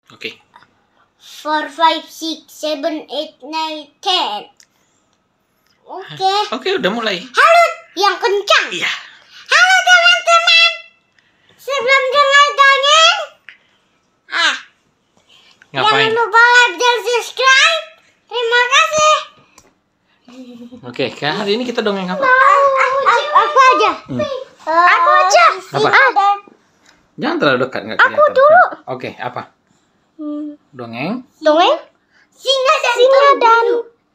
Oke. 4, 5, 6, 7, 8, 9, 10. Oke. Oke, udah mulai. Halo, yang kencang. Iya. Halo teman-teman. Sebelum dengar dongeng, jangan Ngapain? lupa like dan subscribe. Terima kasih. Oke, hari ini kita dongeng apa? Aku aja. Aku aja. Apa? Ada. Jangan terlalu dekat, nggak Aku kelihatan. dulu. Oke, apa? Dongeng? Dongeng? Singa dan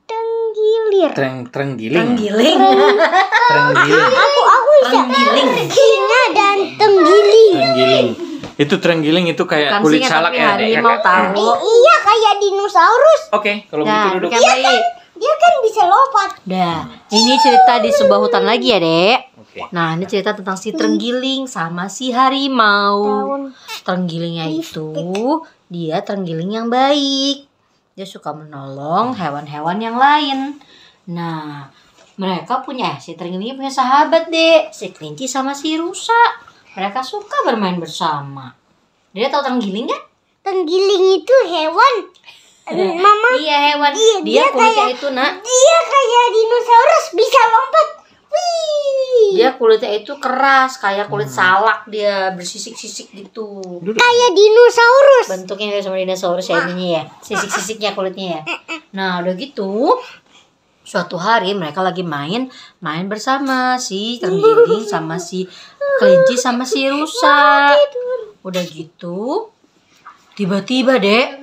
tenggilir. Terenggiling. Tenggiling. Terenggiling. Aku bisa. Tenggiling. Singa dan tenggiling. Terenggiling. Itu terenggiling itu kayak Bukan kulit singa, salak tapi ya, Dek, ya harimau kan? tahu. Iya, kayak dinosaurus. Oke, kalau Nah, gitu duduk. bukan baik. Dia kan bisa lompat. Dah, ini cerita di sebuah hutan lagi ya, Dek. Oke. Nah, ini cerita tentang si terenggiling sama si harimau. Daun. Terenggiling itu dia terenggiling yang baik. Dia suka menolong hewan-hewan yang lain. Nah, mereka punya si terenggiling punya sahabat, Dek. Si kelinci sama si rusa. Mereka suka bermain bersama. Dia tahu terenggiling kan? Tenggiling itu hewan. Mama, Iya, hewan. Iya, Dia dia kulitnya kayak- itu, Nak. dia kayak dinosaurus bisa lompat. Wih. Dia kulitnya itu keras, kayak kulit salak, dia bersisik-sisik gitu. Kayak dinosaurus. Bentuknya kayak sama dinosaurus ya ininya ya. Sisik-sisiknya kulitnya ya. Nah, udah gitu. Suatu hari mereka lagi main bersama si terenggiling sama si kelinci sama si rusa. Udah gitu, tiba-tiba, Dek,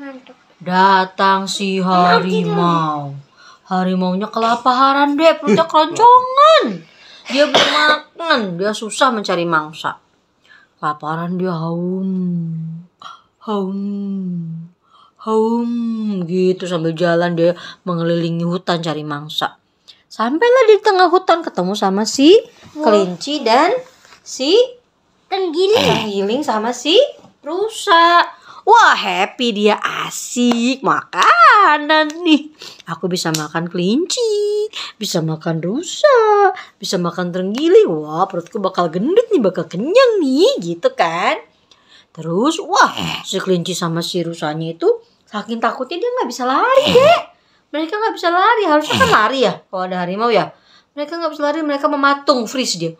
datang si harimau. Harimaunya kelaparan, Dek, perutnya keroncongan. Dia belum makan, dia susah mencari mangsa. Kelaparan dia haum gitu sambil jalan dia mengelilingi hutan cari mangsa. Sampailah di tengah hutan ketemu sama si kelinci dan si tenggiling sama si rusa. Wah, happy dia, asik makanan nih. Aku bisa makan kelinci, bisa makan rusa, bisa makan terenggiling. Wah, perutku bakal gendut nih, bakal kenyang nih, gitu kan. Terus, wah, si kelinci sama si rusanya itu saking takutnya dia nggak bisa lari, Dek. Mereka nggak bisa lari, harusnya kan lari ya kalau ada harimau ya. Mereka nggak bisa lari, mereka mematung, freeze dia.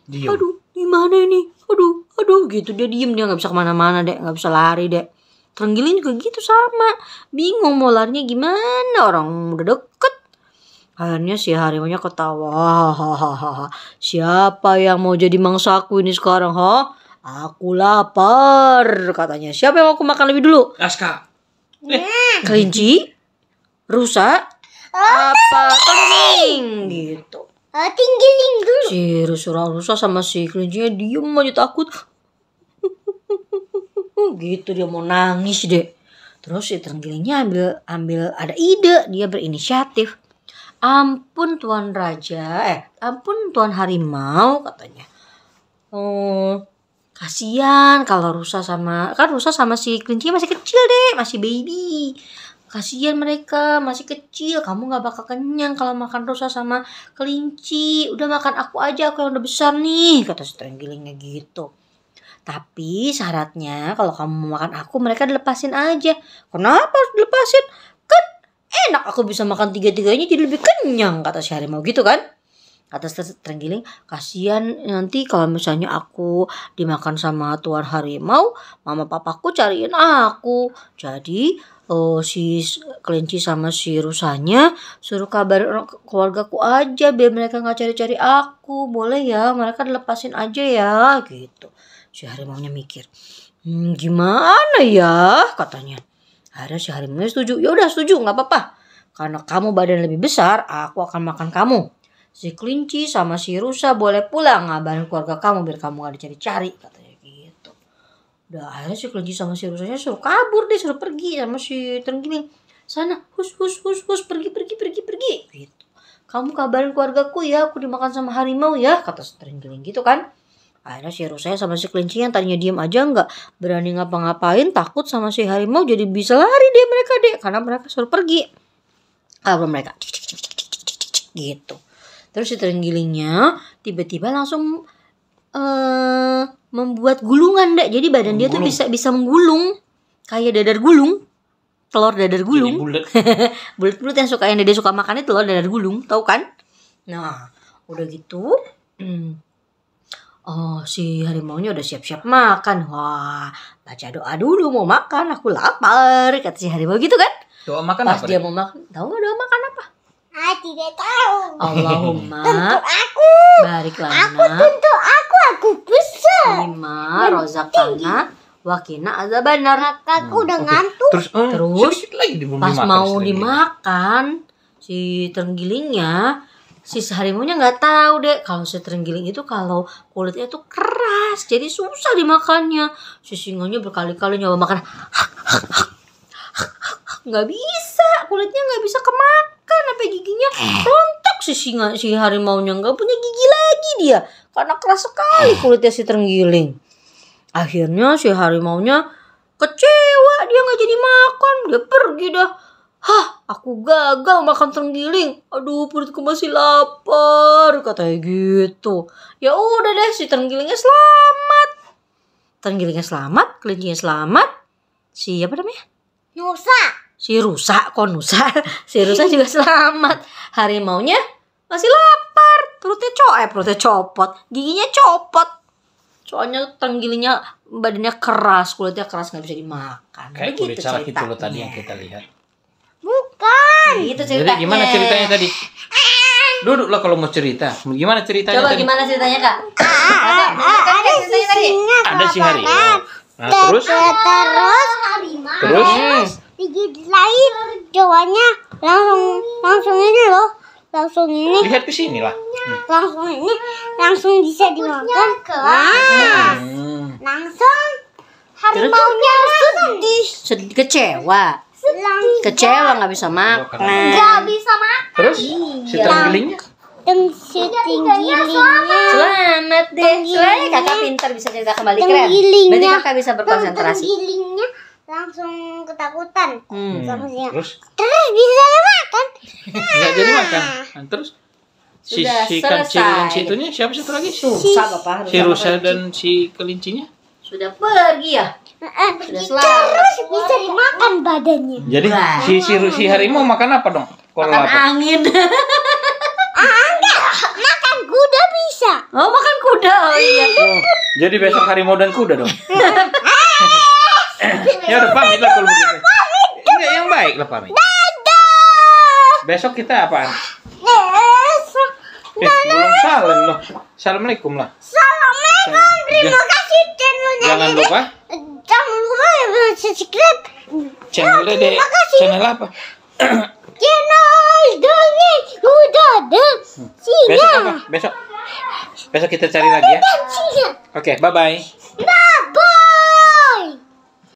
Diem. Aduh, gimana ini? Aduh, gitu dia diem, dia nggak bisa kemana-mana, Dek, nggak bisa lari, Dek. Terenggiling juga gitu sama, bingung mau larinya gimana, orang udah deket. Akhirnya si harimaunya ketawa, hahaha. Siapa yang mau jadi mangsaku ini sekarang, ha? Aku lapar, katanya. Siapa yang mau aku makan lebih dulu? Aska. Kelinci, rusa, apa tenggiling gitu. Tenggiling dulu. Si rusa sama si kelincinya diem aja takut. Gitu dia mau nangis, Dek. Terus si terenggelingnya ambil ada ide, dia berinisiatif. Ampun Tuan Raja, ampun Tuan Harimau, katanya. Oh, kasihan kalau rusa sama si kelincinya masih kecil, Dek, masih baby. Kasihan mereka masih kecil, kamu nggak bakal kenyang kalau makan rusa sama kelinci. Udah makan aku aja, aku yang udah besar nih, kata si terenggelingnya gitu. Tapi syaratnya kalau kamu mau makan aku, mereka dilepasin aja. Kenapa harus dilepasin? Kan enak, aku bisa makan tiga-tiganya jadi lebih kenyang, kata si harimau gitu kan. Kata terenggiling, kasihan nanti kalau misalnya aku dimakan sama tuan harimau, mama papaku cariin aku. Jadi si kelinci sama si rusanya suruh kabarin keluargaku aja biar mereka nggak cari-cari aku. Boleh ya, mereka dilepasin aja ya, gitu. Si harimaunya mikir, gimana ya, katanya. Akhirnya si harimau setuju. Ya udah setuju, nggak apa-apa. Karena kamu badan lebih besar, aku akan makan kamu. Si kelinci sama si rusa boleh pulang ngabarin keluarga kamu biar kamu gak dicari-cari, katanya gitu. Udah akhirnya si kelinci sama si rusanya suruh kabur deh, suruh pergi sama si terenggiling. Sana, hus, pergi gitu. Kamu kabarin keluargaku ya, aku dimakan sama harimau ya, kata si terenggiling gitu kan. Akhirnya si rusanya sama si kelinci yang tadinya diem aja nggak berani ngapa-ngapain, takut sama si harimau, jadi bisa lari deh mereka, Dek, karena mereka suruh pergi. Kabur mereka gitu. Terus si terenggelingnya tiba-tiba langsung membuat gulungan, Dek. Jadi badan dia tuh bisa menggulung kayak dadar gulung. Telur dadar gulung. Bulat. Bulat-bulat yang suka, yang Dede suka makan itu telur dadar gulung, tahu kan? Nah, udah gitu. Oh, si harimaunya udah siap-siap makan. Wah, baca doa dulu mau makan, aku lapar, kata si harimau gitu kan? Doa makan Pas apa? dia mau makan, tahu nggak doa makan apa? Tidak tahu. Allahumma Aku. barik Aku lana tentu aku bisa. lima rozakana wakina azabannar. Aku udah ngantuk. Terus, sedikit lagi Pas mau dimakan si terenggalingnya, si harimaunya nggak tahu deh kalau si terenggiling itu kalau kulitnya tuh keras, jadi susah dimakannya. Si singanya berkali-kali nyoba makan, nggak bisa, kulitnya nggak bisa kemakan, sampai giginya rontok. Si harimaunya nggak punya gigi lagi dia, karena keras sekali kulitnya si terenggiling. Akhirnya si harimaunya kecewa, dia nggak jadi makan, dia pergi dah. Aku gagal makan terenggiling. Aduh, perutku masih lapar, katanya gitu. Ya udah deh, si terenggalingnya selamat. Terenggalingnya selamat, kelincinya selamat. Si apa namanya? Nusa. Si rusa, kok nusa? Si rusa juga selamat. Harimaunya masih lapar, perutnya copot, giginya copot. Soalnya terenggalingnya badannya keras, kulitnya keras, nggak bisa dimakan. Kayak kulit Begitu salak itu loh ceritanya. tadi yang kita lihat. Bukan. Itu Jadi ceritanya. gimana ceritanya tadi? Duduklah kalau mau cerita. Gimana ceritanya Coba tadi? gimana ceritanya, Kak? Kakak, Ada singa. Ada si harimau. Nah, terus Terus digigit lain cowoknya langsung ini loh. Langsung ini. lihat ke sini lah. Langsung bisa dimakan. Langsung harimaunya sedih. Kecewa nggak bisa makan. Nggak bisa makan. Terus si terenggalingnya Dan si tinggilingnya. Selamat deh. Selamat kakak pintar bisa cerita kembali, keren. Tenggilingnya. Berarti kakak bisa berkonsentrasi. Tenggilingnya langsung ketakutan. Sama singa. terus Terus bisa makan. nggak jadi makan. Nah, terus si Sudah kancil dan selesai. si itunya siapa satu lagi? Susah bapak. Si rusa dan si kelincinya. Sudah pergi ya. Sudah selamat. Terus bisa dimakan badannya. Jadi Wah. si harimau makan apa dong? Kalau Makan lapar. angin. Makan kuda bisa. Oh, makan kuda. Oh iya. Jadi besok harimau dan kuda dong. Ya udah pamit lah kalau begitu. Enggak, yang baik lah pamit. Besok kita apaan? Belum salam loh. Assalamualaikum lah. Assalamualaikum. Terima kasih channelnya. Jangan lupa Jangan lupa subscribe channel Dede. Channel apa? channel Dongeng Kuda dan Besok Singa. apa? Besok kita cari lagi ya. Singa. Oke, bye bye. Bye.